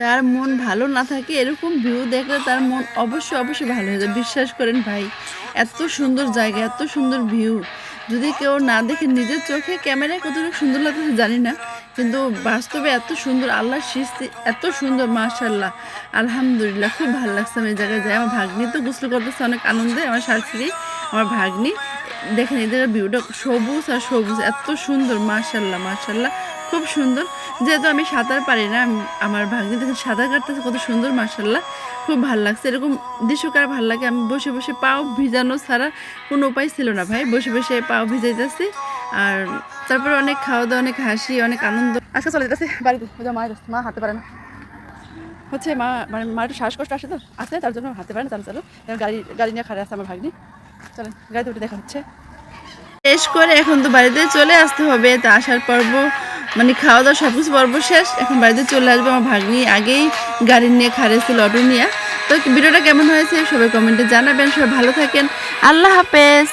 তার মন ভালো না থাকে এরকম ভিউ দেখলে তার মন অবশ্যই ভালো হয়ে যায়। বিশ্বাস করেন ভাই, এত সুন্দর জায়গা, এত সুন্দর ভিউ যদি কেউ না দেখে নিজের চোখে, ক্যামেরায় কতটুকু সুন্দর লাগতেছে জানি না, কিন্তু বাস্তবে এত সুন্দর, আল্লাহর সৃষ্টি এত সুন্দর, মাশাআল্লাহ। আলহামদুলিল্লাহ, খুব ভালো লাগছে আমি এই জায়গায় যাই। আমার ভাগ্নি তো গোসল করতেছে অনেক আনন্দে, আমার শাশুড়ি, আমার ভাগ্নি। দেখেন এদের ভিউটা সবুজ আর সবুজ, এত সুন্দর, মাশাআল্লাহ, খুব সুন্দর। যেহেতু আমি সাঁতার পারি না, আমার ভাগ্নি দেখেন সাঁতার কাটতেছে কত সুন্দর, মাশাআল্লাহ, খুব ভালো লাগছে। এরকম দৃশ্য কার ভালো লাগে? আমি বসে বসে পাও ভিজানো ছাড়া কোনো উপায় ছিল না ভাই, বসে বসে পাও ভিজাইতেছি। আর তারপরে অনেক খাওয়া দাওয়া, অনেক হাসি, অনেক আনন্দ। আজকে চলে যেতেছে বাড়িতে, মা হাঁটতে পারে না, হচ্ছে মা, মানে মার একটু শ্বাসকষ্ট আছে তার জন্য হাঁটতে পারে না। চলো গাড়ি নিয়ে খাড়ে আছে আমার ভাগ্নি, চলেন গাড়িতে উঠে দেখা হচ্ছে। শেষ করে এখন তো বাড়িতে চলে আসতে হবে। তা আসার পর্ব, মানে খাওয়া দাওয়া সব কিছু পর্ব শেষ, এখন বাড়িতে চলে আসবে। আমার ভাগ্নি আগেই গাড়ি নিয়ে খাড়েছিল, অটো নিয়ে। তো ভিডিওটা কেমন হয়েছে সবাই কমেন্টে জানাবেন। সবাই ভালো থাকেন, আল্লাহ হাফেজ।